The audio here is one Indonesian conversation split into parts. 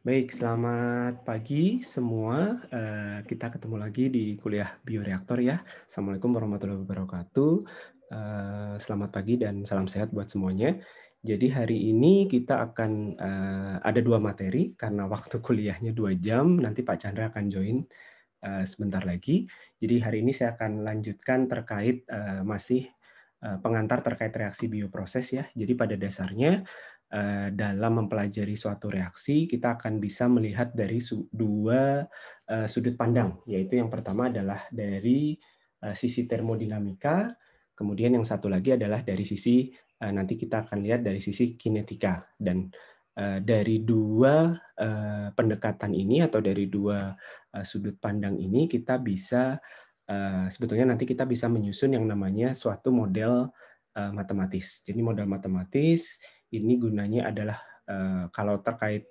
Baik, selamat pagi semua. Kita ketemu lagi di kuliah bioreaktor ya. Assalamualaikum warahmatullahi wabarakatuh. Selamat pagi dan salam sehat buat semuanya. Jadi hari ini kita akan ada dua materi karena waktu kuliahnya 2 jam. Nanti Pak Chandra akan join sebentar lagi. Jadi hari ini saya akan lanjutkan terkait masih pengantar terkait reaksi bioproses ya. Jadi pada dasarnya dalam mempelajari suatu reaksi, kita akan bisa melihat dari dua sudut pandang, yaitu yang pertama adalah dari sisi termodinamika, kemudian yang satu lagi adalah dari sisi nanti kita akan lihat dari sisi kinetika. Dan dari dua pendekatan ini atau dari dua sudut pandang ini kita bisa sebetulnya nanti kita bisa menyusun yang namanya suatu model matematis. Jadi model matematis ini gunanya adalah kalau terkait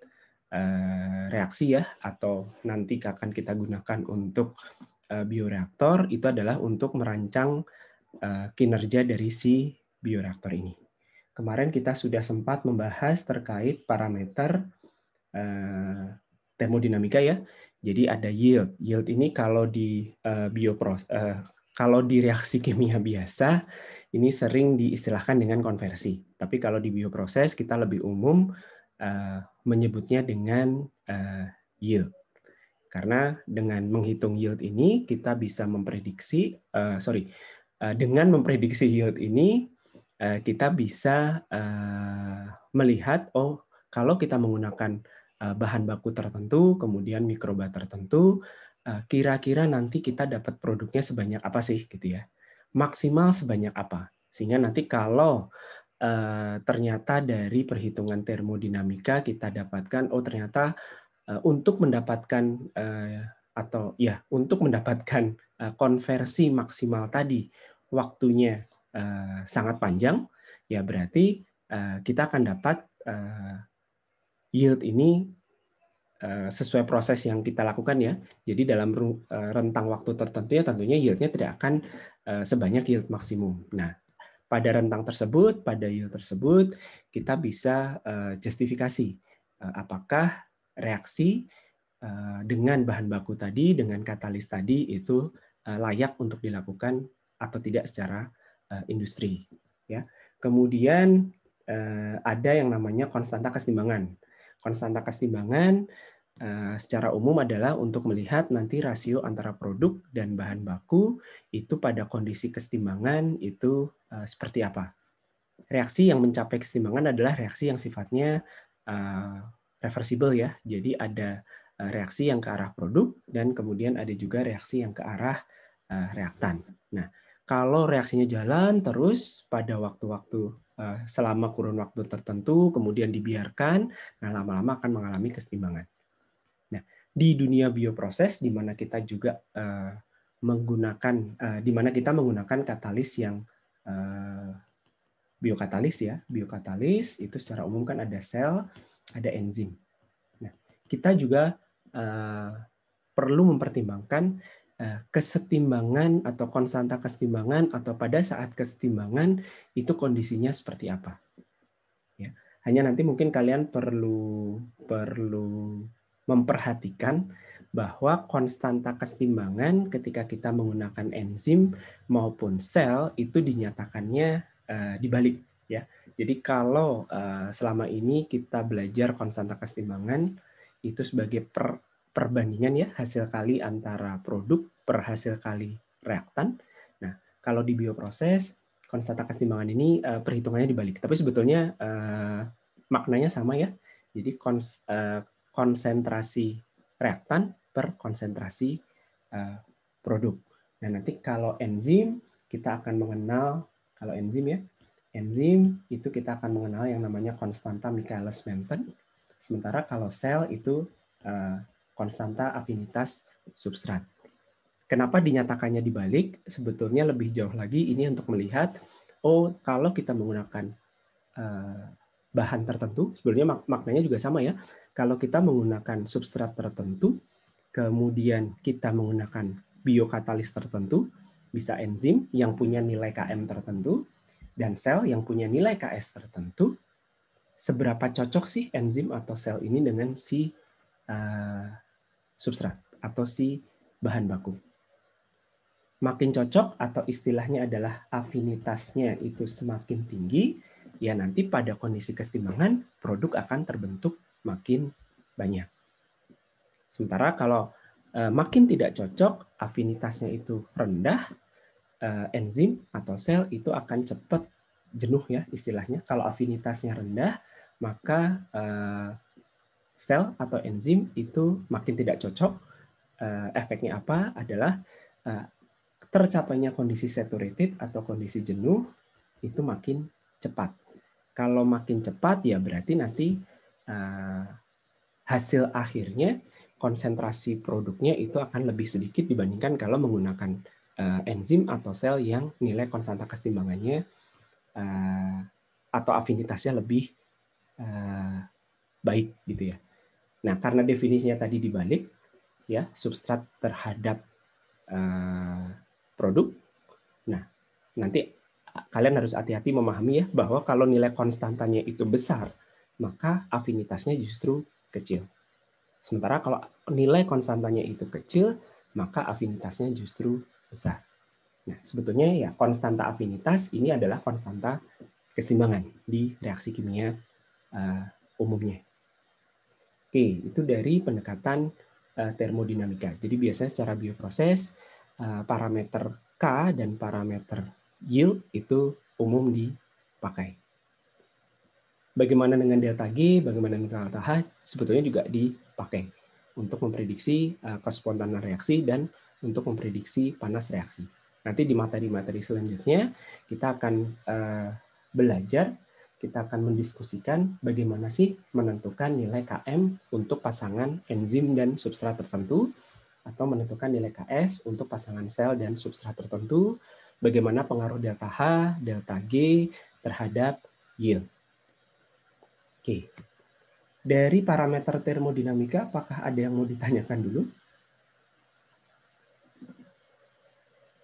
reaksi ya, atau nanti akan kita gunakan untuk bioreaktor, itu adalah untuk merancang kinerja dari si bioreaktor ini. Kemarin kita sudah sempat membahas terkait parameter termodinamika ya. Jadi ada yield. Yield ini kalau di kalau di reaksi kimia biasa, ini sering diistilahkan dengan konversi. Tapi kalau di bioproses, kita lebih umum menyebutnya dengan yield. Karena dengan menghitung yield ini, kita bisa memprediksi, dengan memprediksi yield ini, kita bisa melihat, oh, kalau kita menggunakan bahan baku tertentu, kemudian mikroba tertentu, kira-kira nanti kita dapat produknya sebanyak apa sih, gitu ya. Maksimal sebanyak apa. Sehingga nanti kalau ternyata dari perhitungan termodinamika kita dapatkan, oh ternyata untuk mendapatkan untuk mendapatkan konversi maksimal tadi waktunya sangat panjang, ya berarti kita akan dapat yield ini sesuai proses yang kita lakukan ya. Jadi dalam rentang waktu tertentu ya tentunya yieldnya tidak akan sebanyak yield maksimum. Nah, pada rentang tersebut, pada yield tersebut, kita bisa justifikasi apakah reaksi dengan bahan baku tadi, dengan katalis tadi itu layak untuk dilakukan atau tidak secara industri. Ya. Kemudian ada yang namanya konstanta kesetimbangan. Konstanta kesetimbangan secara umum adalah untuk melihat nanti rasio antara produk dan bahan baku itu pada kondisi kesetimbangan itu seperti apa. Reaksi yang mencapai kesetimbangan adalah reaksi yang sifatnya reversible ya. Jadi ada reaksi yang ke arah produk dan kemudian ada juga reaksi yang ke arah reaktan. Nah, kalau reaksinya jalan terus pada waktu-waktu selama kurun waktu tertentu, kemudian dibiarkan, nah lama-lama akan mengalami kesetimbangan. Nah, di dunia bioproses di mana kita juga menggunakan katalis yang biokatalis ya. Biokatalis itu secara umum kan ada sel, ada enzim. Nah, kita juga perlu mempertimbangkan kesetimbangan atau konstanta kesetimbangan atau pada saat kesetimbangan itu kondisinya seperti apa. Ya. Hanya nanti mungkin kalian perlu memperhatikan bahwa konstanta kesetimbangan ketika kita menggunakan enzim maupun sel itu dinyatakannya dibalik ya. Jadi kalau selama ini kita belajar konstanta kesetimbangan itu sebagai perbandingan ya, hasil kali antara produk per hasil kali reaktan. Nah, kalau di bioproses konstanta kesetimbangan ini perhitungannya dibalik. Tapi sebetulnya maknanya sama ya. Jadi konsentrasi reaktan per konsentrasi produk. Nah, nanti kalau enzim kita akan mengenal, kalau enzim ya, enzim itu kita akan mengenal yang namanya konstanta Michaelis-Menten. Sementara kalau sel itu konstanta afinitas substrat. Kenapa dinyatakannya dibalik? Sebetulnya lebih jauh lagi ini untuk melihat, oh kalau kita menggunakan bahan tertentu, sebenarnya maknanya juga sama ya. Kalau kita menggunakan substrat tertentu, kemudian kita menggunakan biokatalis tertentu, bisa enzim yang punya nilai Km tertentu, dan sel yang punya nilai Ks tertentu, seberapa cocok sih enzim atau sel ini dengan si substrat atau si bahan baku. Makin cocok atau istilahnya adalah afinitasnya itu semakin tinggi, ya nanti pada kondisi kesetimbangan produk akan terbentuk makin banyak. Sementara kalau makin tidak cocok, afinitasnya itu rendah, enzim atau sel itu akan cepat jenuh ya istilahnya. Kalau afinitasnya rendah, maka sel atau enzim itu makin tidak cocok. Efeknya apa? Adalah tercapainya kondisi saturated atau kondisi jenuh itu makin cepat. Kalau makin cepat ya berarti nanti hasil akhirnya konsentrasi produknya itu akan lebih sedikit dibandingkan kalau menggunakan enzim atau sel yang nilai konstanta kesetimbangannya atau afinitasnya lebih baik gitu ya. Nah, karena definisinya tadi dibalik ya, substrat terhadap produk. Nah, nanti kalian harus hati-hati memahami ya bahwa kalau nilai konstantanya itu besar, maka afinitasnya justru kecil. Sementara kalau nilai konstantanya itu kecil, maka afinitasnya justru besar. Nah, sebetulnya ya konstanta afinitas ini adalah konstanta kesetimbangan di reaksi kimia umumnya. Oke, itu dari pendekatan termodinamika. Jadi biasanya secara bioproses parameter K dan parameter yield itu umum dipakai. Bagaimana dengan delta G, bagaimana dengan delta H, sebetulnya juga dipakai untuk memprediksi kespontanan reaksi dan untuk memprediksi panas reaksi. Nanti di materi-materi selanjutnya kita akan belajar, kita akan mendiskusikan bagaimana sih menentukan nilai Km untuk pasangan enzim dan substrat tertentu, atau menentukan nilai Ks untuk pasangan sel dan substrat tertentu, bagaimana pengaruh delta H, delta G terhadap yield. Oke, dari parameter termodinamika, apakah ada yang mau ditanyakan dulu?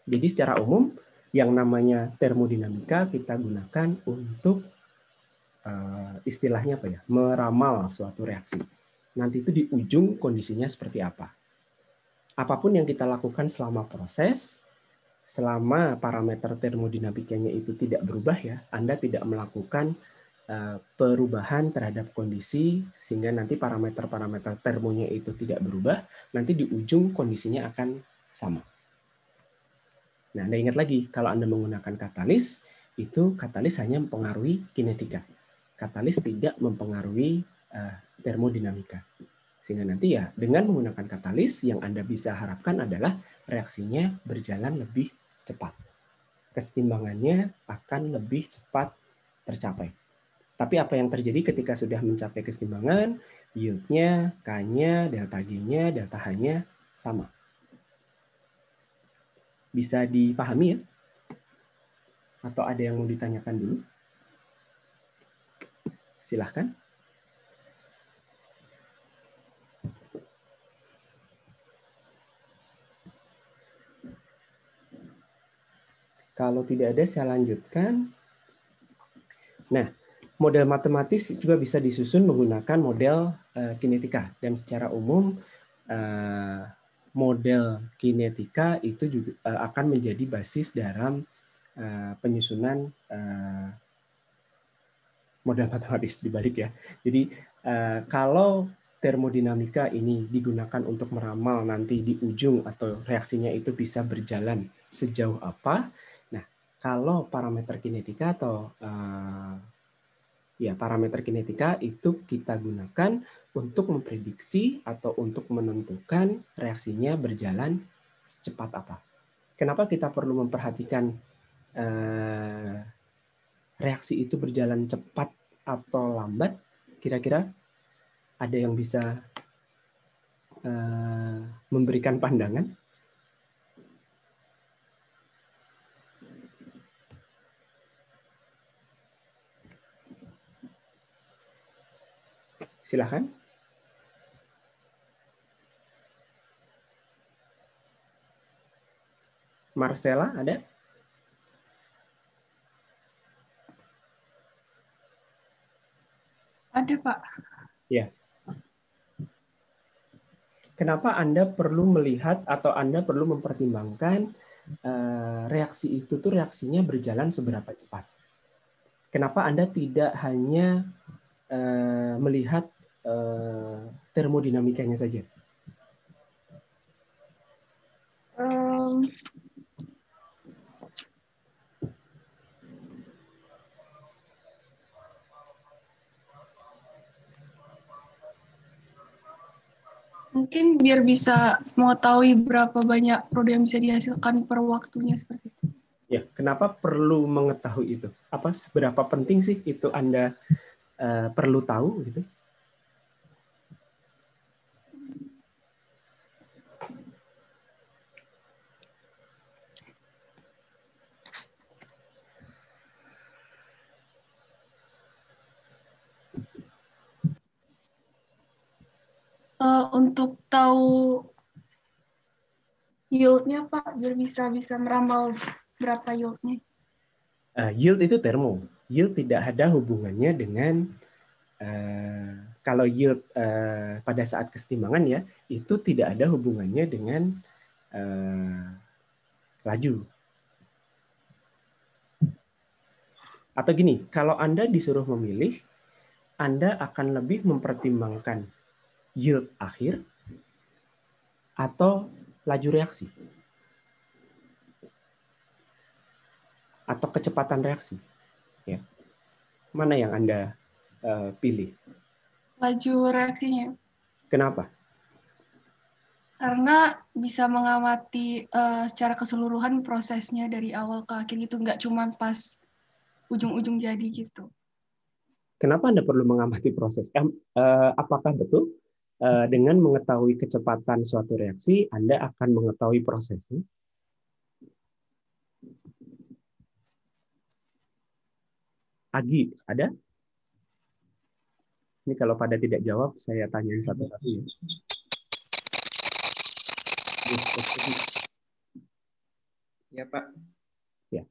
Jadi secara umum, yang namanya termodinamika kita gunakan untuk istilahnya apa ya, meramal suatu reaksi. Nanti itu di ujung kondisinya seperti apa. Apapun yang kita lakukan selama proses, selama parameter termodinamikanya itu tidak berubah ya, Anda tidak melakukan perubahan terhadap kondisi sehingga nanti parameter-parameter termonya itu tidak berubah, nanti di ujung kondisinya akan sama. Nah, Anda ingat lagi, kalau Anda menggunakan katalis, itu katalis hanya mempengaruhi kinetika. Katalis tidak mempengaruhi termodinamika. Sehingga nanti ya dengan menggunakan katalis yang Anda bisa harapkan adalah reaksinya berjalan lebih cepat. Kesetimbangannya akan lebih cepat tercapai. Tapi apa yang terjadi ketika sudah mencapai kesetimbangan, yield-nya, K-nya, delta G-nya, delta H-nya sama. Bisa dipahami ya? Atau ada yang mau ditanyakan dulu? Silahkan. Kalau tidak ada, saya lanjutkan. Nah, model matematis juga bisa disusun menggunakan model kinetika. Dan secara umum, model kinetika itu juga akan menjadi basis dalam penyusunan model matematis dibalik ya. Jadi kalau termodinamika ini digunakan untuk meramal nanti di ujung atau reaksinya itu bisa berjalan sejauh apa. Nah, kalau parameter kinetika atau ya parameter kinetika itu kita gunakan untuk memprediksi atau untuk menentukan reaksinya berjalan secepat apa. Kenapa kita perlu memperhatikan reaksi itu berjalan cepat atau lambat? Kira-kira ada yang bisa memberikan pandangan? Silahkan. Marcella, ada? Ada, Pak. Ya. kenapa Anda perlu melihat atau Anda perlu mempertimbangkan reaksi itu tuh reaksinya berjalan seberapa cepat? Kenapa Anda tidak hanya melihat termodinamikanya saja? Mungkin biar bisa mengetahui berapa banyak produk yang bisa dihasilkan per waktunya seperti itu. Ya, kenapa perlu mengetahui itu? Apa seberapa penting sih itu Anda perlu tahu gitu? Untuk tahu yield-nya Pak, biar bisa meramal berapa yield-nya. Yield itu termo. Yield tidak ada hubungannya dengan kalau yield pada saat kesetimbangan ya, itu tidak ada hubungannya dengan laju. Atau gini, kalau Anda disuruh memilih, Anda akan lebih mempertimbangkan yield akhir atau laju reaksi atau kecepatan reaksi. Ya. Mana yang Anda pilih? Laju reaksinya. Kenapa? Karena bisa mengamati secara keseluruhan prosesnya dari awal ke akhir gitu, nggak cuma pas ujung-ujung jadi gitu. Kenapa Anda perlu mengamati proses? Apakah betul dengan mengetahui kecepatan suatu reaksi, Anda akan mengetahui prosesnya? Agi, ada? Ini kalau pada tidak jawab, saya tanyain satu-satu ya. Ya, Pak. Ya.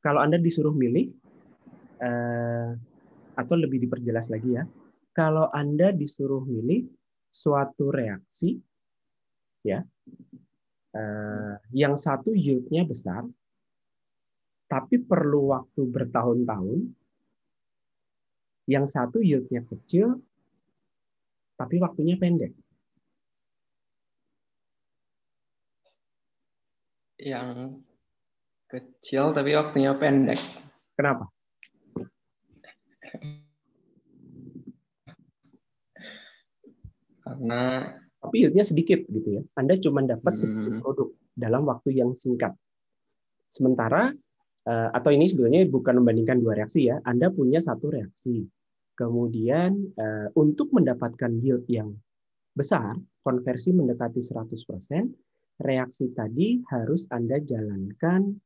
Kalau Anda disuruh milih, atau lebih diperjelas lagi ya, kalau Anda disuruh milih suatu reaksi, ya, yang satu yield-nya besar, tapi perlu waktu bertahun-tahun, yang satu yield-nya kecil, tapi waktunya pendek. Yang kecil tapi waktunya pendek. Kenapa? Karena tapi yield-nya sedikit gitu ya. Anda cuma dapat sedikit produk dalam waktu yang singkat. Sementara atau ini sebenarnya bukan membandingkan dua reaksi ya. Anda punya satu reaksi. Kemudian untuk mendapatkan yield yang besar, konversi mendekati 100%, reaksi tadi harus Anda jalankan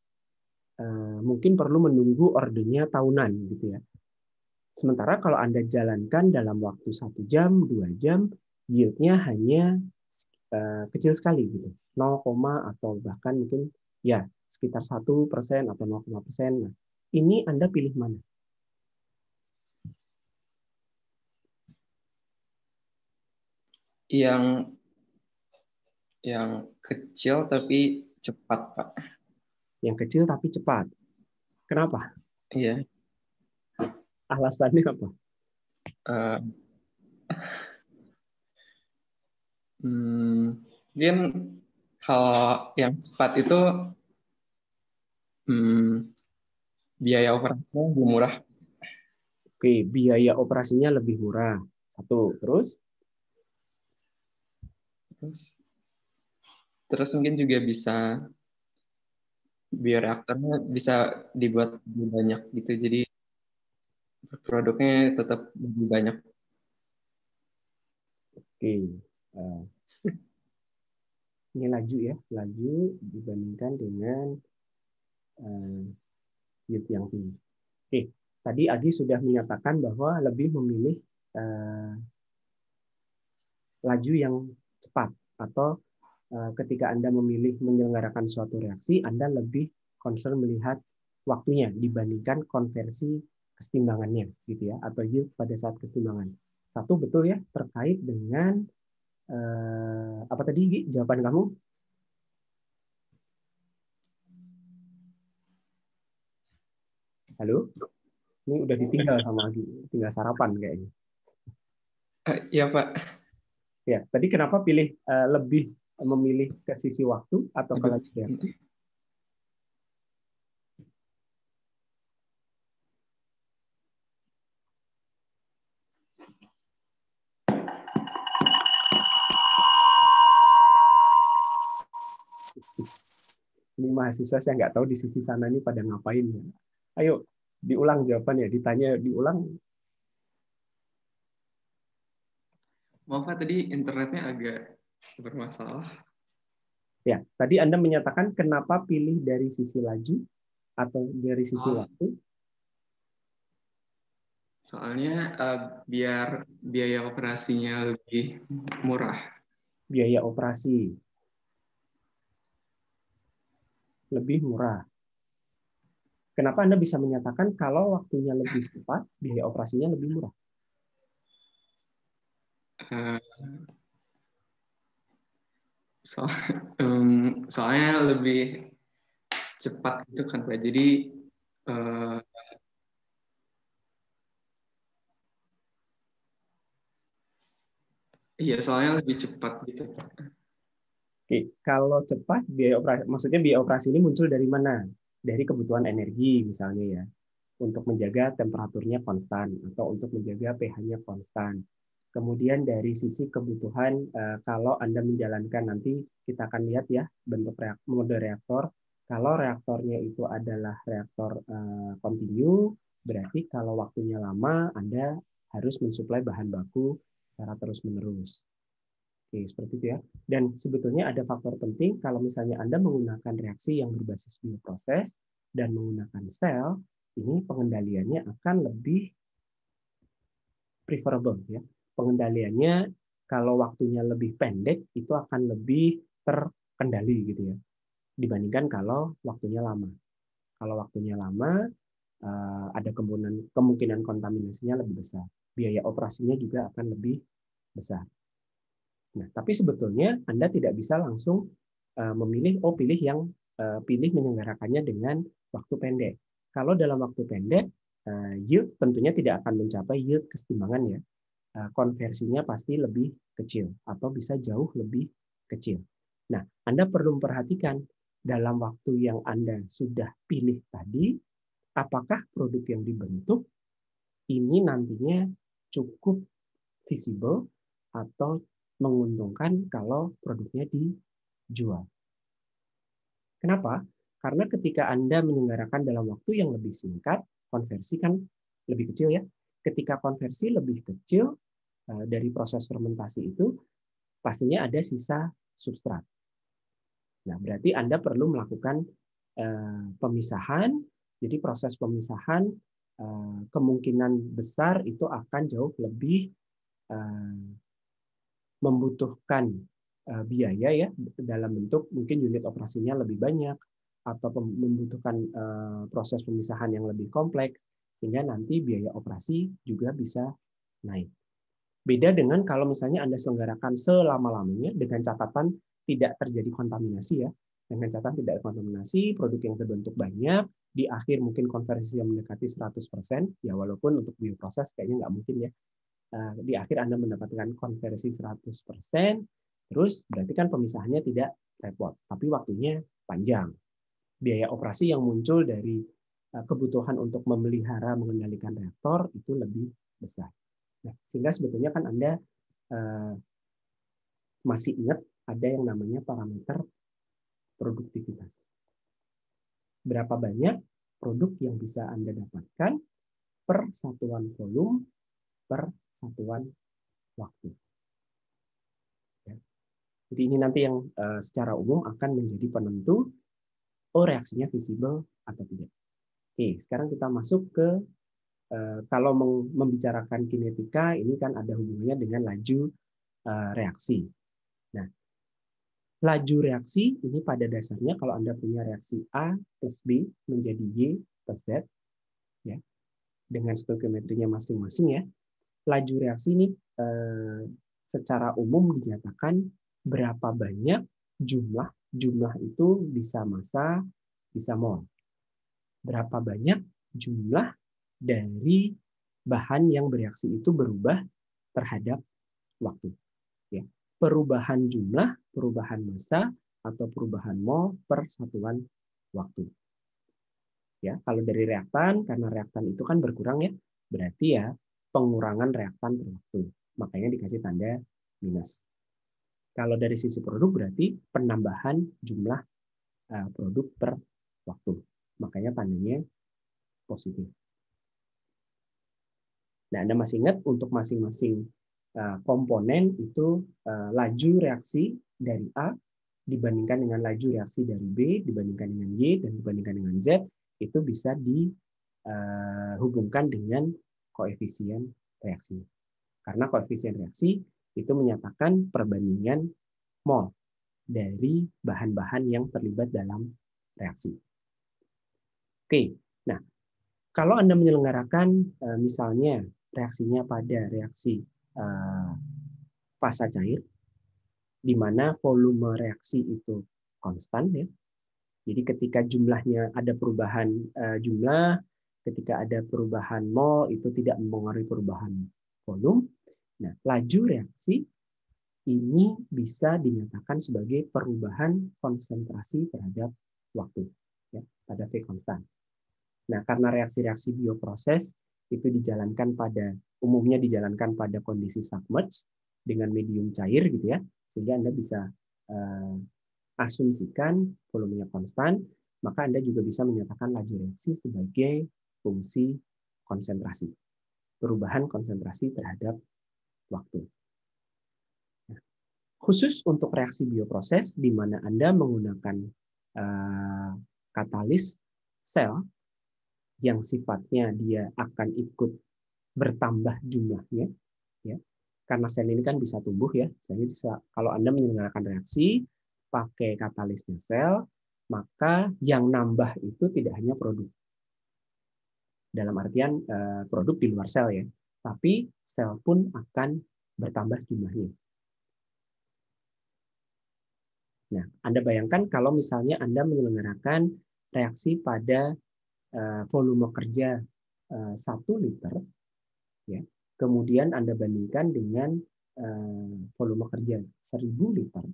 mungkin perlu menunggu ordernya tahunan gitu ya. Sementara kalau Anda jalankan dalam waktu 1 jam, 2 jam, yield-nya hanya kecil sekali gitu, 0, atau bahkan mungkin ya sekitar 1% atau 0,%. Nah, ini Anda pilih mana? Yang kecil tapi cepat, Pak. Yang kecil tapi cepat. Kenapa? Iya. Alasannya apa? Mungkin kalau yang cepat itu biaya operasinya lebih murah. Oke, biaya operasinya lebih murah. Satu. Terus mungkin juga bisa bioreaktornya bisa dibuat lebih banyak gitu. Jadi produknya tetap lebih banyak. Oke. Ini laju ya, laju dibandingkan dengan yield yang tinggi. Oke, tadi Agi sudah menyatakan bahwa lebih memilih laju yang cepat atau ketika Anda memilih menyelenggarakan suatu reaksi, Anda lebih concern melihat waktunya dibandingkan konversi kesetimbangannya gitu ya, atau yield pada saat kesetimbangan. Satu betul ya, terkait dengan Apa tadi Gi, jawaban kamu? Halo? Ini udah ditinggal sama Agi, tinggal sarapan kayaknya. Ya Pak. Ya, tadi kenapa pilih lebih memilih ke sisi waktu atau ke Aduh. laju reaksi? Ini mahasiswa saya nggak tahu di sisi sana ini pada ngapain ya. Ayo diulang jawabannya, ditanya diulang. Maaf Pak, tadi internetnya agak bermasalah. Ya, tadi Anda menyatakan kenapa pilih dari sisi laju atau dari sisi waktu? Soalnya biar biaya operasinya lebih murah. Biaya operasi lebih murah. Kenapa Anda bisa menyatakan kalau waktunya lebih cepat, biaya operasinya lebih murah? Uh, soalnya lebih cepat gitu kan Pak. Jadi iya soalnya lebih cepat gitu Pak. Oke, kalau cepat biaya operasi, maksudnya biaya operasi ini muncul dari mana? Dari kebutuhan energi misalnya ya, untuk menjaga temperaturnya konstan atau untuk menjaga pH-nya konstan. Kemudian dari sisi kebutuhan, kalau Anda menjalankan nanti kita akan lihat ya bentuk mode reaktor. Kalau reaktornya itu adalah reaktor kontinu, berarti kalau waktunya lama Anda harus mensuplai bahan baku secara terus-menerus. Oke, seperti itu ya. Dan sebetulnya ada faktor penting kalau misalnya Anda menggunakan reaksi yang berbasis bioproses dan menggunakan sel, ini pengendaliannya akan lebih preferable ya. Pengendaliannya kalau waktunya lebih pendek itu akan lebih terkendali gitu ya. Dibandingkan kalau waktunya lama. Kalau waktunya lama ada kemungkinan kontaminasinya lebih besar. Biaya operasinya juga akan lebih besar. Nah, tapi sebetulnya Anda tidak bisa langsung memilih, pilih menyelenggarakannya dengan waktu pendek. Kalau dalam waktu pendek, yield tentunya tidak akan mencapai yield kesetimbangan ya. Konversinya pasti lebih kecil atau bisa jauh lebih kecil. Nah, Anda perlu memperhatikan dalam waktu yang Anda sudah pilih tadi, apakah produk yang dibentuk ini nantinya cukup visible atau menguntungkan kalau produknya dijual. Kenapa? Karena ketika Anda menyelenggarakan dalam waktu yang lebih singkat, konversi kan lebih kecil ya. Ketika konversi lebih kecil dari proses fermentasi itu, pastinya ada sisa substrat. Nah, berarti Anda perlu melakukan pemisahan. Jadi proses pemisahan kemungkinan besar itu akan jauh lebih membutuhkan biaya ya dalam bentuk mungkin unit operasinya lebih banyak atau membutuhkan proses pemisahan yang lebih kompleks sehingga nanti biaya operasi juga bisa naik. Beda dengan kalau misalnya Anda selenggarakan selama-lamanya dengan catatan tidak terjadi kontaminasi ya. Dengan catatan tidak kontaminasi, produk yang terbentuk banyak, di akhir mungkin konversi yang mendekati 100%, ya walaupun untuk bioproses kayaknya nggak mungkin ya. Di akhir Anda mendapatkan konversi 100%, terus berarti kan pemisahannya tidak repot, tapi waktunya panjang. Biaya operasi yang muncul dari kebutuhan untuk memelihara mengendalikan reaktor itu lebih besar. Nah, sehingga sebetulnya kan Anda masih ingat ada yang namanya parameter produktivitas. Berapa banyak produk yang bisa Anda dapatkan per satuan volume, per satuan waktu. Jadi ini nanti yang secara umum akan menjadi penentu reaksinya visible atau tidak. Oke, sekarang kita masuk ke kalau membicarakan kinetika, ini kan ada hubungannya dengan laju reaksi. Nah, laju reaksi ini pada dasarnya kalau Anda punya reaksi A plus B menjadi Y plus Z, ya, dengan stoikiometrinya masing-masing ya, laju reaksi ini secara umum dinyatakan berapa banyak jumlah itu bisa massa, bisa mol. Berapa banyak jumlah dari bahan yang bereaksi itu berubah terhadap waktu. Ya. Perubahan jumlah, perubahan massa, atau perubahan mol per satuan waktu. Ya, kalau dari reaktan, karena reaktan itu kan berkurang ya, berarti ya pengurangan reaktan per waktu. Makanya dikasih tanda minus. Kalau dari sisi produk berarti penambahan jumlah produk per waktu. Makanya tandanya positif. Nah, Anda masih ingat untuk masing-masing komponen itu laju reaksi dari A dibandingkan dengan laju reaksi dari B, dibandingkan dengan Y, dan dibandingkan dengan Z, itu bisa dihubungkan dengan koefisien reaksi. Karena koefisien reaksi itu menyatakan perbandingan mol dari bahan-bahan yang terlibat dalam reaksi. Oke, nah kalau Anda menyelenggarakan misalnya reaksinya pada reaksi fasa cair, di mana volume reaksi itu konstan ya. Jadi ketika jumlahnya ada perubahan jumlah, ketika ada perubahan mol itu tidak mempengaruhi perubahan volume. Nah, laju reaksi ini bisa dinyatakan sebagai perubahan konsentrasi terhadap waktu ya, pada V konstan. Nah, karena reaksi-reaksi bioproses itu umumnya dijalankan pada kondisi submerge dengan medium cair gitu ya, sehingga Anda bisa asumsikan volumenya konstan, maka Anda juga bisa menyatakan laju reaksi sebagai fungsi konsentrasi, perubahan konsentrasi terhadap waktu. Nah, khusus untuk reaksi bioproses, di mana Anda menggunakan katalis sel yang sifatnya dia akan ikut bertambah jumlahnya, ya, karena sel ini kan bisa tumbuh ya, kalau Anda menyelenggarakan reaksi pakai katalisnya sel, maka yang nambah itu tidak hanya produk. Dalam artian produk di luar sel ya, tapi sel pun akan bertambah jumlahnya. Nah, Anda bayangkan kalau misalnya Anda menyelenggarakan reaksi pada volume kerja 1 liter, ya, kemudian Anda bandingkan dengan volume kerja 1000 liter,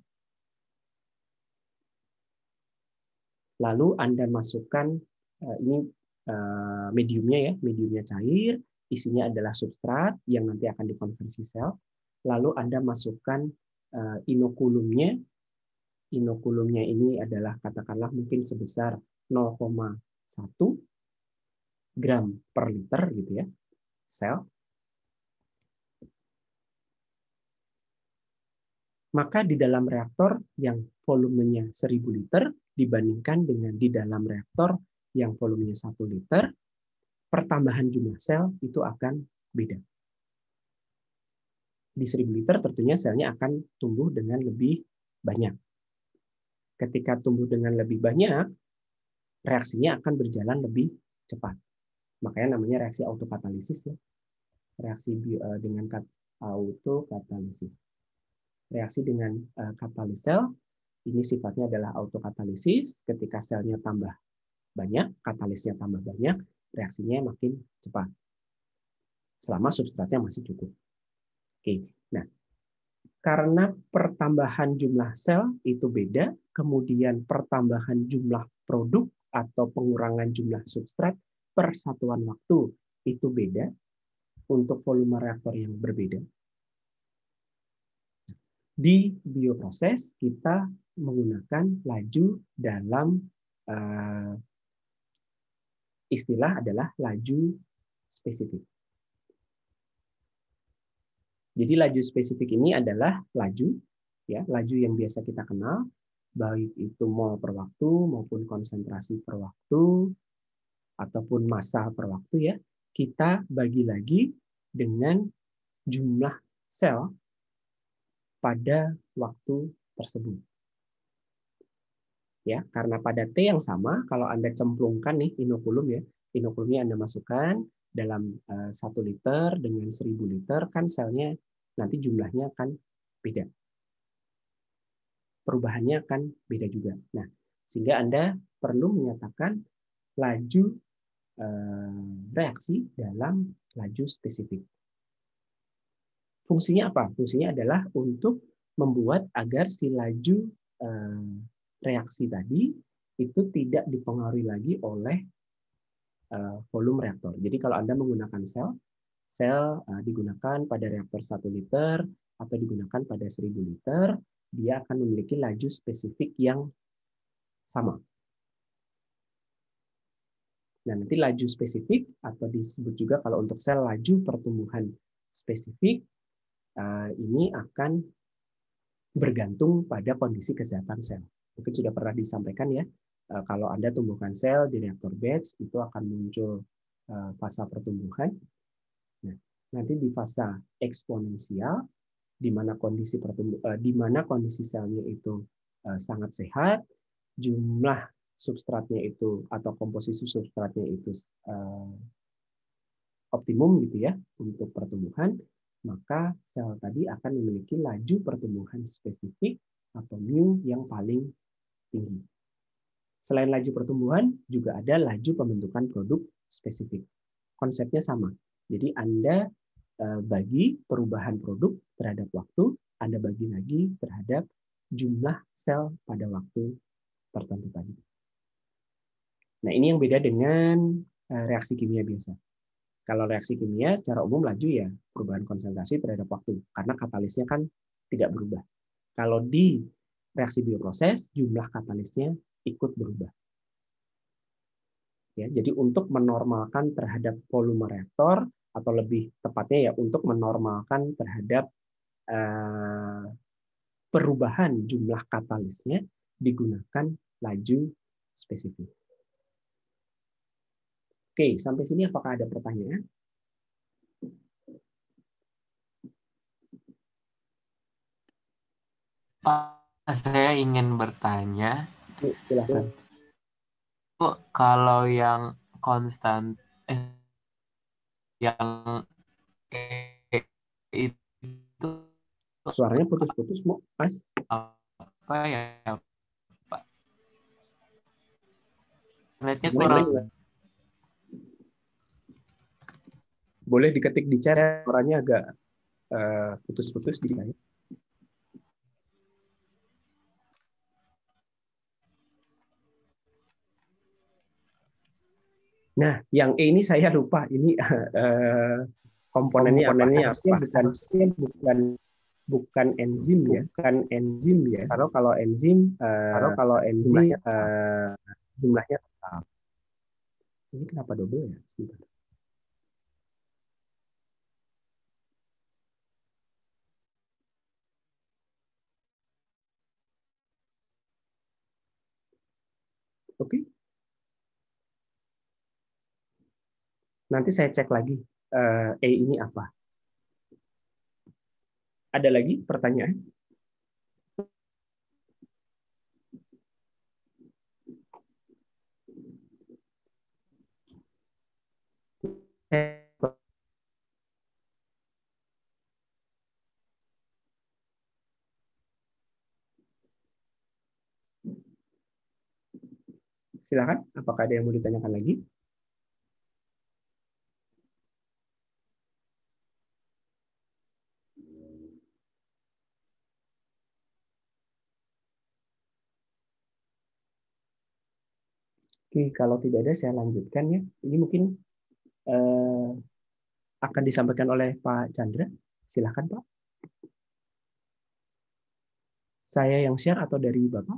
lalu Anda masukkan ini mediumnya ya, mediumnya cair, isinya adalah substrat yang nanti akan dikonversi sel, lalu Anda masukkan inokulumnya. Inokulumnya ini adalah katakanlah mungkin sebesar 0,1 gram per liter gitu ya, sel. Maka di dalam reaktor yang volumenya 1000 liter dibandingkan dengan di dalam reaktor yang volumenya 1 liter, pertambahan jumlah sel itu akan beda. Di 1000 liter tentunya selnya akan tumbuh dengan lebih banyak. Ketika tumbuh dengan lebih banyak, reaksinya akan berjalan lebih cepat. Makanya namanya reaksi autokatalisis ya. Reaksi dengan autokatalisis. Reaksi dengan katalis sel ini sifatnya adalah autokatalisis. Ketika selnya tambah banyak, katalisnya tambah banyak, reaksinya makin cepat. Selama substratnya masih cukup. Oke. Nah, karena pertambahan jumlah sel itu beda, kemudian pertambahan jumlah produk atau pengurangan jumlah substrat per satuan waktu itu beda untuk volume reaktor yang berbeda. Di bioproses kita menggunakan laju dalam istilah adalah laju spesifik. Jadi laju spesifik ini adalah laju yang biasa kita kenal, baik itu mol per waktu maupun konsentrasi per waktu ataupun massa per waktu ya. Kita bagi lagi dengan jumlah sel pada waktu tersebut. Ya, karena pada T yang sama, kalau Anda cemplungkan nih inokulum ya, inokulumnya Anda masukkan dalam 1 liter dengan 1000 liter, kan selnya nanti jumlahnya akan beda. Perubahannya akan beda juga. Nah, sehingga Anda perlu menyatakan laju reaksi dalam laju spesifik. Fungsinya apa? Fungsinya adalah untuk membuat agar si laju reaksi tadi itu tidak dipengaruhi lagi oleh volume reaktor. Jadi kalau Anda menggunakan sel digunakan pada reaktor 1 liter atau digunakan pada 1000 liter, dia akan memiliki laju spesifik yang sama. Nah, nanti laju spesifik atau disebut juga kalau untuk sel laju pertumbuhan spesifik ini akan bergantung pada kondisi kesehatan sel. Mungkin sudah pernah disampaikan ya, kalau Anda tumbuhkan sel di reaktor batch itu akan muncul fase pertumbuhan. Nah, nanti di fase eksponensial di mana kondisi selnya itu sangat sehat, jumlah substratnya itu atau komposisi substratnya itu optimum gitu ya untuk pertumbuhan, maka sel tadi akan memiliki laju pertumbuhan spesifik atau mu yang paling tinggi. Selain laju pertumbuhan, juga ada laju pembentukan produk spesifik. Konsepnya sama. Jadi Anda bagi perubahan produk terhadap waktu, Anda bagi lagi terhadap jumlah sel pada waktu tertentu tadi. Nah, ini yang beda dengan reaksi kimia biasa. Kalau reaksi kimia secara umum laju ya perubahan konsentrasi terhadap waktu, karena katalisnya kan tidak berubah. Kalau di reaksi bioproses, jumlah katalisnya ikut berubah. Ya, jadi untuk menormalkan terhadap volume reaktor, atau lebih tepatnya ya untuk menormalkan terhadap perubahan jumlah katalisnya digunakan laju spesifik. Oke, sampai sini apakah ada pertanyaan? Pak, saya ingin bertanya. Silakan. Kalau yang konstan, yang itu Suaranya putus-putus, Mas. apa ya, Pak? Netnya Boleh, kurang. boleh diketik di chat, suaranya agak putus-putus di saya. Nah, yang E ini saya lupa. Ini komponennya apa? Harusnya bukan enzim ya, Kalau enzim jumlahnya tetap. Ini kenapa double ya? Sebentar. Oke. Nanti saya cek lagi E ini apa. Ada lagi pertanyaan? Silakan, apakah ada yang mau ditanyakan lagi? Oke, kalau tidak ada saya lanjutkan ya. Ini mungkin akan disampaikan oleh Pak Chandra. Silakan Pak. Saya yang share atau dari Bapak?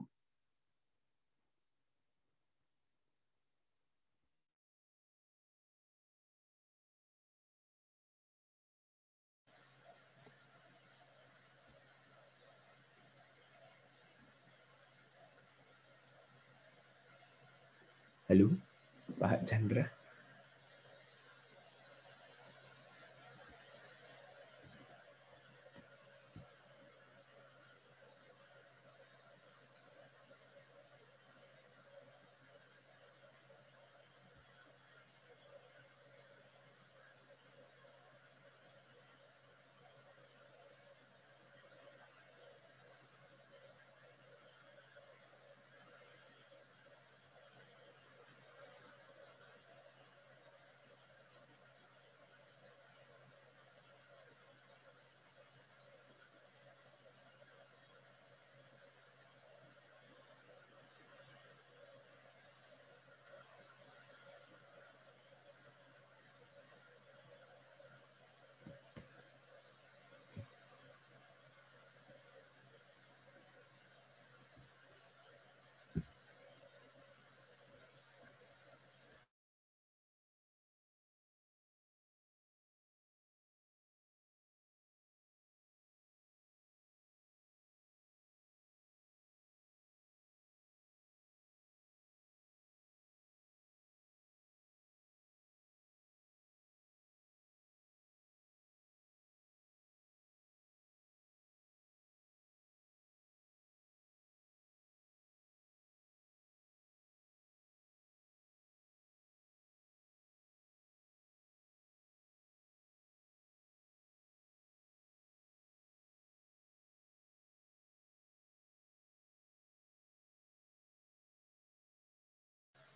Halo, Pak Chandra.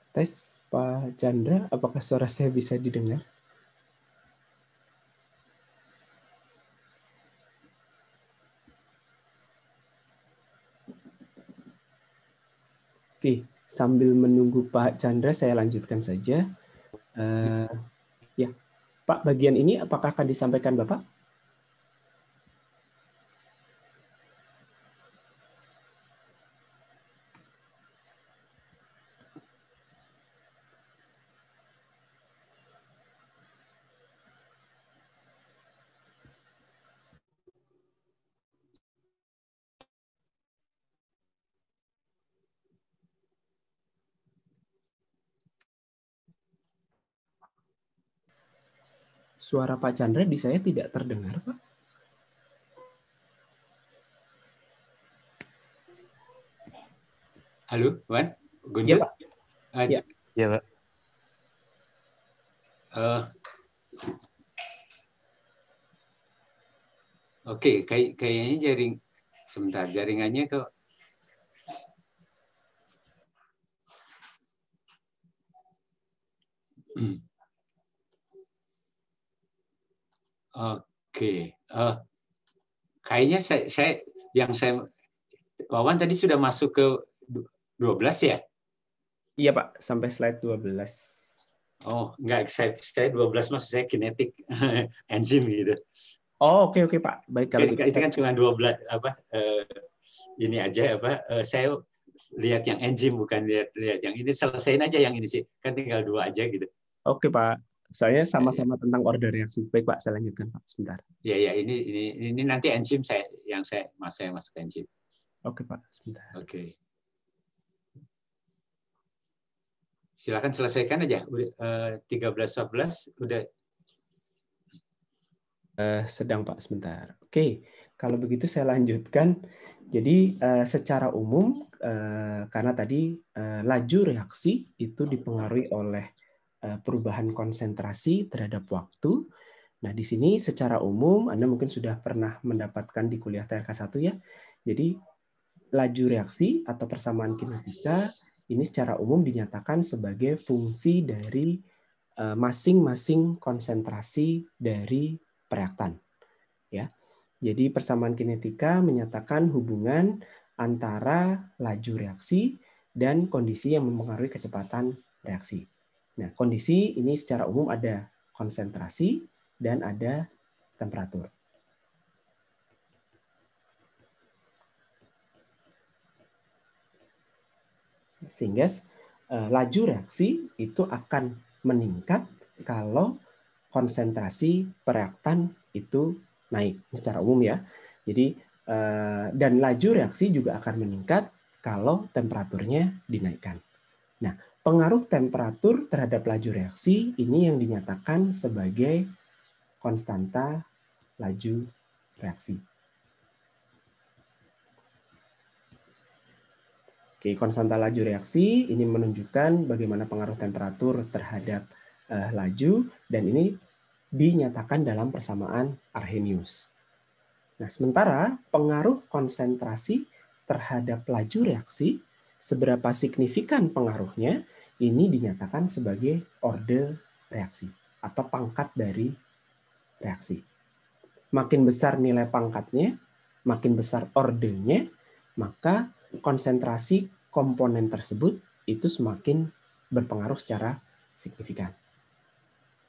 Tes Pak Chandra, apakah suara saya bisa didengar? Oke, sambil menunggu Pak Chandra, saya lanjutkan saja. Ya, Pak, bagian ini apakah akan disampaikan Bapak? Suara Pak Chandra di saya tidak terdengar, Pak. Halo, Wan? Guntur? Iya, Pak. Ya. Iya, Pak. Oke, kayaknya jaringannya kok. Oke, kayaknya Wawan tadi sudah masuk ke 12 ya? Iya, Pak, sampai slide 12. Oh, enggak, saya 12 maksud saya kinetik enzim gitu. Oh, oke Pak. Baik kalau gitu. Itu kan cuma 12 ini aja saya lihat yang enzim bukan lihat yang ini, selesaiin aja yang ini sih. Kan tinggal 2 aja gitu. Oke, Pak. Saya sama-sama tentang order reaksi. Baik, Pak, saya lanjutkan, Pak. Sebentar. Ya, ini nanti enzim saya masuk enzim. Oke, Pak, sebentar. Oke. Silakan selesaikan aja. 13-14 udah. Sedang, Pak, sebentar. Oke, kalau begitu saya lanjutkan. Jadi secara umum karena tadi laju reaksi itu dipengaruhi oleh perubahan konsentrasi terhadap waktu. Nah, di sini secara umum Anda mungkin sudah pernah mendapatkan di kuliah TRK 1 ya. Jadi laju reaksi atau persamaan kinetika ini secara umum dinyatakan sebagai fungsi dari masing-masing konsentrasi dari pereaktan. Ya. Jadi persamaan kinetika menyatakan hubungan antara laju reaksi dan kondisi yang mempengaruhi kecepatan reaksi. Nah, kondisi ini secara umum ada konsentrasi dan ada temperatur. Sehingga laju reaksi itu akan meningkat kalau konsentrasi pereaktan itu naik secara umum ya. Jadi dan laju reaksi juga akan meningkat kalau temperaturnya dinaikkan. Nah, pengaruh temperatur terhadap laju reaksi ini yang dinyatakan sebagai konstanta laju reaksi. Oke, konstanta laju reaksi ini menunjukkan bagaimana pengaruh temperatur terhadap laju, dan ini dinyatakan dalam persamaan Arrhenius. Nah, sementara pengaruh konsentrasi terhadap laju reaksi, seberapa signifikan pengaruhnya, ini dinyatakan sebagai orde reaksi atau pangkat dari reaksi. Makin besar nilai pangkatnya, makin besar ordenya, maka konsentrasi komponen tersebut itu semakin berpengaruh secara signifikan.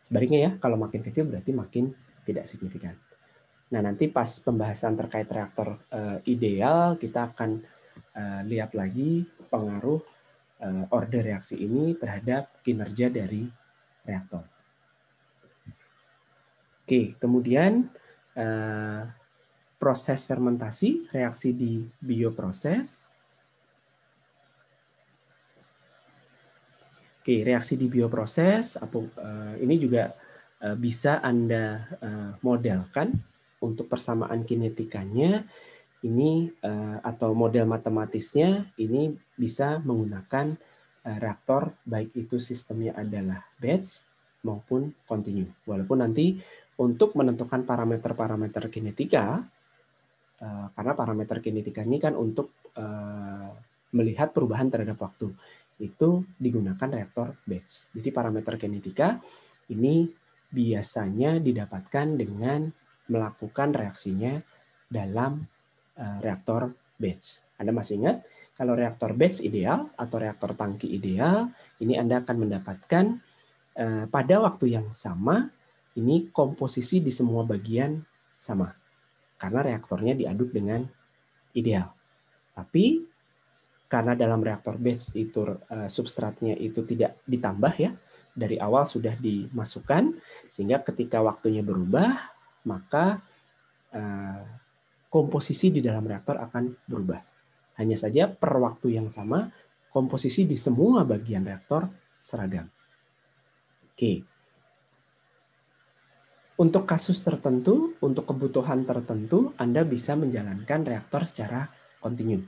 Sebaliknya ya, kalau makin kecil berarti makin tidak signifikan. Nah, nanti pas pembahasan terkait reaktor ideal, kita akan lihat lagi pengaruh order reaksi ini terhadap kinerja dari reaktor. Oke, kemudian proses fermentasi, reaksi di bioproses. Oke, reaksi di bioproses, ini juga bisa Anda modelkan untuk persamaan kinetikanya. Ini atau model matematisnya ini bisa menggunakan reaktor, baik itu sistemnya adalah batch maupun continue. Walaupun nanti untuk menentukan parameter-parameter kinetika, karena parameter kinetika ini kan untuk melihat perubahan terhadap waktu. itu digunakan reaktor batch. Jadi parameter kinetika ini biasanya didapatkan dengan melakukan reaksinya dalam reaktor batch. Anda masih ingat, kalau reaktor batch ideal atau reaktor tangki ideal, ini Anda akan mendapatkan pada waktu yang sama, ini komposisi di semua bagian sama. Karena reaktornya diaduk dengan ideal. Tapi karena dalam reaktor batch itu substratnya itu tidak ditambah ya, dari awal sudah dimasukkan, sehingga ketika waktunya berubah, maka komposisi di dalam reaktor akan berubah. Hanya saja per waktu yang sama, komposisi di semua bagian reaktor seragam. Oke. Untuk kasus tertentu, untuk kebutuhan tertentu, Anda bisa menjalankan reaktor secara kontinu.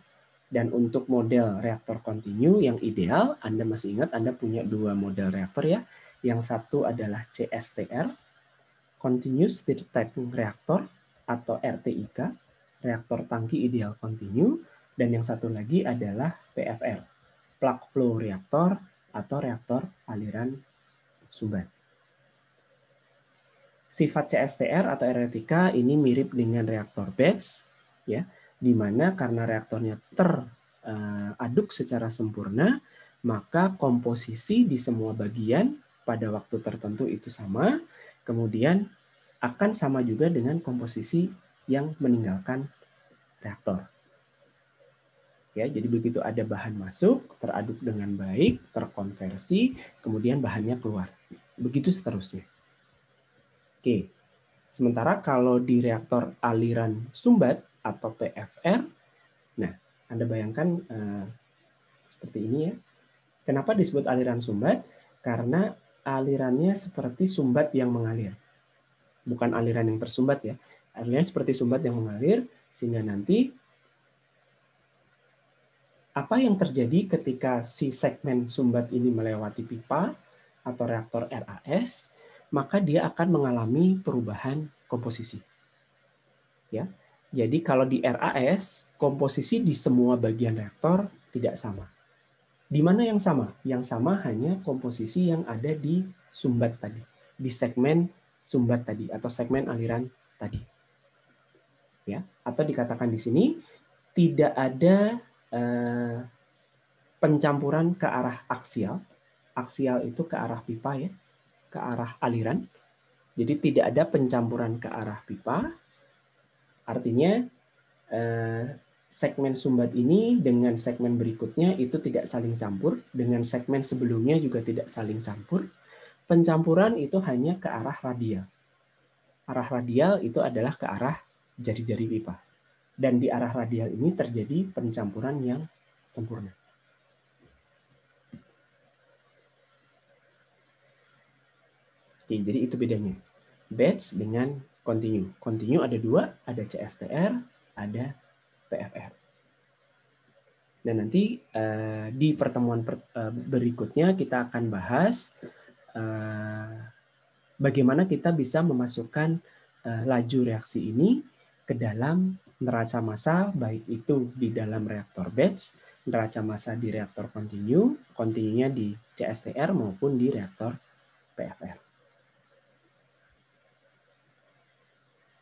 Dan untuk model reaktor kontinu yang ideal, Anda masih ingat Anda punya dua model reaktor ya. Yang satu adalah CSTR, Continuous Stirred Reactor atau RTIK, reaktor tangki ideal kontinu, dan yang satu lagi adalah PFR, Plug Flow Reactor atau reaktor aliran sumbat. Sifat CSTR atau RTIK ini mirip dengan reaktor batch, ya, di mana karena reaktornya teraduk secara sempurna, maka komposisi di semua bagian pada waktu tertentu itu sama, kemudian akan sama juga dengan komposisi yang meninggalkan reaktor. Ya, jadi begitu ada bahan masuk, teraduk dengan baik, terkonversi, kemudian bahannya keluar. Begitu seterusnya. Oke. Sementara kalau di reaktor aliran sumbat atau PFR, nah, Anda bayangkan seperti ini ya. Kenapa disebut aliran sumbat? Karena alirannya seperti sumbat yang mengalir. Bukan aliran yang tersumbat ya. Alirannya seperti sumbat yang mengalir, sehingga nanti apa yang terjadi ketika si segmen sumbat ini melewati pipa atau reaktor RAS, maka dia akan mengalami perubahan komposisi. Ya. Jadi kalau di RAS, komposisi di semua bagian reaktor tidak sama. Di mana yang sama? Yang sama hanya komposisi yang ada di sumbat tadi, di segmen sumbat tadi atau segmen aliran tadi. Ya, atau dikatakan di sini tidak ada pencampuran ke arah aksial. Aksial itu ke arah pipa ya, ke arah aliran. Jadi tidak ada pencampuran ke arah pipa. Artinya segmen sumbat ini dengan segmen berikutnya itu tidak saling campur, dengan segmen sebelumnya juga tidak saling campur. Pencampuran itu hanya ke arah radial. Arah radial itu adalah ke arah jari-jari pipa. Dan di arah radial ini terjadi pencampuran yang sempurna. Oke, jadi itu bedanya. Batch dengan continue. Continue ada dua, ada CSTR, ada PFR. Dan nanti di pertemuan berikutnya kita akan bahas bagaimana kita bisa memasukkan laju reaksi ini ke dalam neraca massa, baik itu di dalam reaktor batch, neraca massa di reaktor continue, continue-nya di CSTR maupun di reaktor PFR.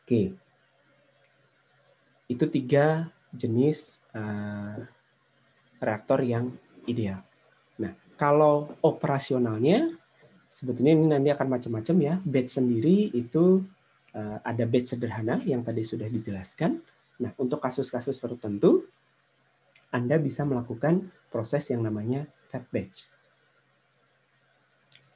Oke. Itu 3 jenis reaktor yang ideal. Nah, kalau operasionalnya, sebetulnya ini nanti akan macam-macam ya. Batch sendiri itu ada batch sederhana yang tadi sudah dijelaskan. Nah, untuk kasus-kasus tertentu, Anda bisa melakukan proses yang namanya fed batch.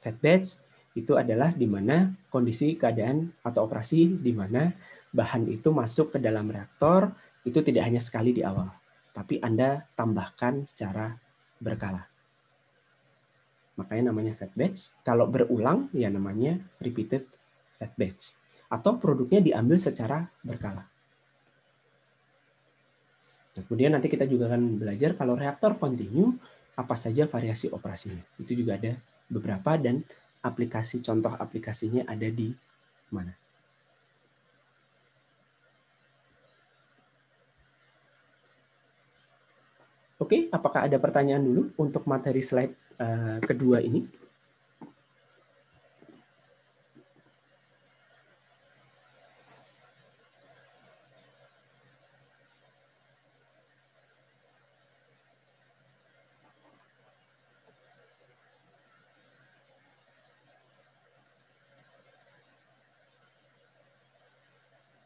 Fed batch itu adalah di mana kondisi keadaan atau operasi di mana bahan itu masuk ke dalam reaktor itu tidak hanya sekali di awal, tapi Anda tambahkan secara berkala. Makanya namanya fed batch. Kalau berulang ya namanya repeated fed batch. Atau produknya diambil secara berkala. Nah, kemudian nanti kita juga akan belajar kalau reaktor continue apa saja variasi operasinya. Itu juga ada beberapa dan aplikasi contoh aplikasinya ada di mana. Oke, apakah ada pertanyaan dulu untuk materi slide kedua ini?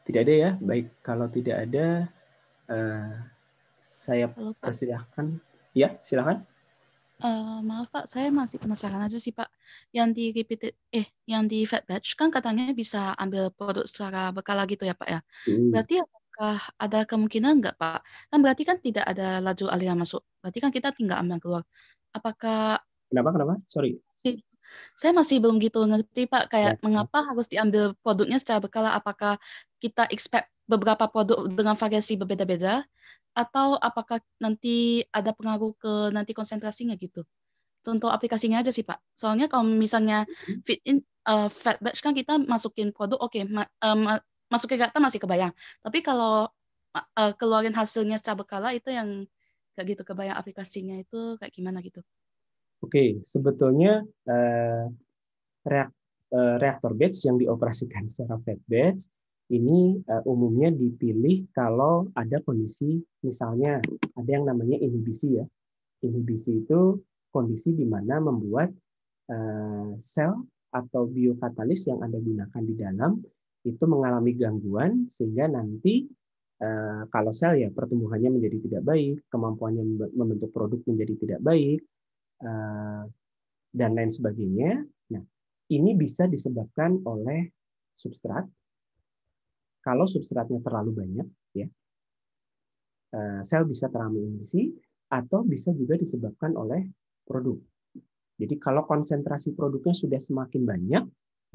Tidak ada ya? Baik, kalau tidak ada, saya Halo Pak. persilahkan. Ya, silakan. Maaf Pak, saya masih penasaran aja sih Pak. Yang di fat batch kan katanya bisa ambil produk secara berkala gitu ya Pak ya. Berarti apakah ada kemungkinan nggak Pak? Kan berarti kan tidak ada laju aliran masuk. Berarti kan kita tinggal ambil keluar. Apakah Kenapa? Sorry. saya masih belum gitu ngerti Pak, Ya. kayak mengapa harus diambil produknya secara berkala? Apakah kita expect beberapa produk dengan variasi berbeda-beda? Atau apakah nanti ada pengaruh ke nanti konsentrasinya gitu? Contoh aplikasinya aja sih Pak. Soalnya kalau misalnya fat batch kan kita masukin produk, oke, masukin data masih kebayang. Tapi kalau keluarin hasilnya secara berkala itu yang kayak gitu kebayang aplikasinya itu kayak gimana gitu. Oke, sebetulnya reaktor batch yang dioperasikan secara fat batch ini umumnya dipilih kalau ada kondisi, misalnya ada yang namanya inhibisi ya. Inhibisi itu kondisi di mana membuat sel atau biokatalis yang Anda gunakan di dalam itu mengalami gangguan sehingga nanti kalau sel ya pertumbuhannya menjadi tidak baik, kemampuannya membentuk produk menjadi tidak baik, dan lain sebagainya. Nah, ini bisa disebabkan oleh substrat. Kalau substratnya terlalu banyak, ya, sel bisa terinhibisi atau bisa juga disebabkan oleh produk. Jadi kalau konsentrasi produknya sudah semakin banyak,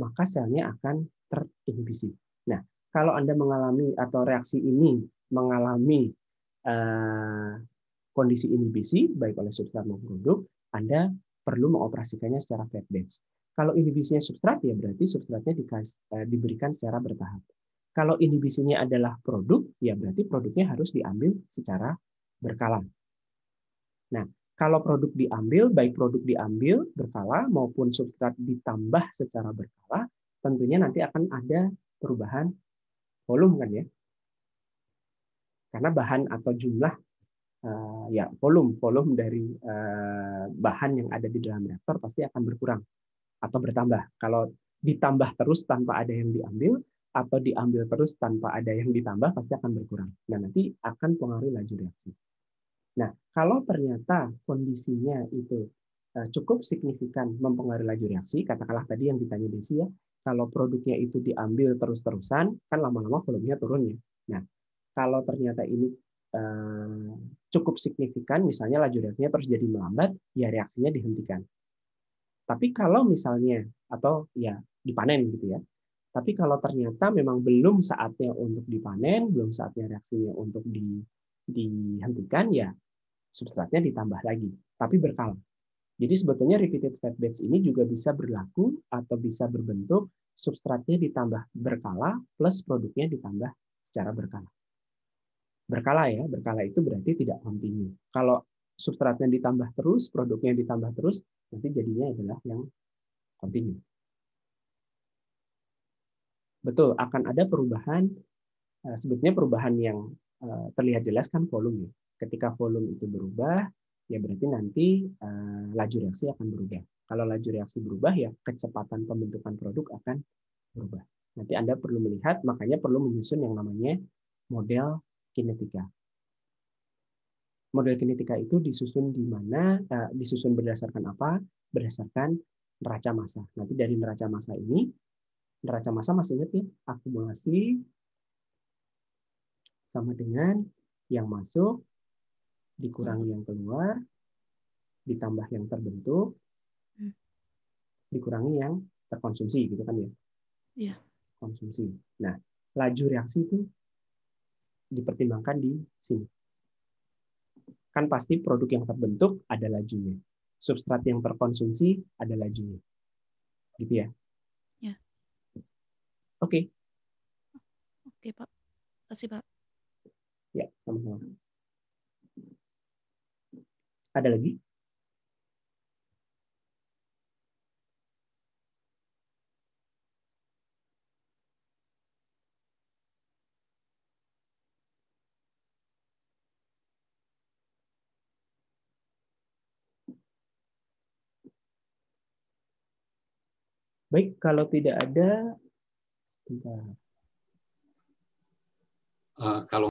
maka selnya akan terinhibisi. Nah, kalau Anda mengalami atau reaksi ini mengalami kondisi inhibisi, baik oleh substrat maupun produk, Anda perlu mengoperasikannya secara fat batch. Kalau inhibisinya substrat, ya berarti substratnya diberikan secara bertahap. Kalau inhibisinya adalah produk, ya berarti produknya harus diambil secara berkala. Nah, kalau produk diambil, baik produk diambil berkala maupun substrat ditambah secara berkala, tentunya nanti akan ada perubahan volume kan ya. Karena bahan atau jumlah ya volume dari bahan yang ada di dalam reaktor pasti akan berkurang atau bertambah. Kalau ditambah terus tanpa ada yang diambil atau diambil terus tanpa ada yang ditambah pasti akan berkurang. Nah, nanti akan pengaruhi laju reaksi. Nah, kalau ternyata kondisinya itu cukup signifikan mempengaruhi laju reaksi, katakanlah tadi yang ditanya Desi ya, kalau produknya itu diambil terus-terusan, kan lama-lama volumenya turun ya. Nah, kalau ternyata ini cukup signifikan, misalnya laju reaksinya terus jadi melambat, ya reaksinya dihentikan. Tapi kalau misalnya, atau ya dipanen gitu ya, tapi kalau ternyata memang belum saatnya untuk dipanen, belum saatnya reaksinya untuk dihentikan, ya substratnya ditambah lagi, tapi berkala. Jadi sebetulnya repeated fat batch ini juga bisa berlaku atau bisa berbentuk substratnya ditambah berkala plus produknya ditambah secara berkala. Berkala ya, berkala itu berarti tidak kontinu. Kalau substratnya ditambah terus, produknya ditambah terus, nanti jadinya adalah yang kontinu. Betul, akan ada perubahan, sebetulnya perubahan yang terlihat jelas kan volume. Ketika volume itu berubah, ya berarti nanti laju reaksi akan berubah. Kalau laju reaksi berubah, ya kecepatan pembentukan produk akan berubah. Nanti Anda perlu melihat, makanya perlu menyusun yang namanya model kinetika. Model kinetika itu disusun di mana? Disusun berdasarkan apa? Berdasarkan neraca massa. Nanti dari neraca massa ini, neraca massa masih ingat ya, akumulasi sama dengan yang masuk dikurangi yang keluar, ditambah yang terbentuk, dikurangi yang terkonsumsi, gitu kan ya? Iya. Konsumsi. Nah, laju reaksi itu dipertimbangkan di sini. Kan pasti produk yang terbentuk ada lajunya. Substrat yang terkonsumsi ada lajunya. Gitu ya? Ya. Oke. Oke, Pak. Terima kasih, Pak. Ya, sama-sama. Ada lagi? Baik, kalau tidak ada, sebentar. Kalau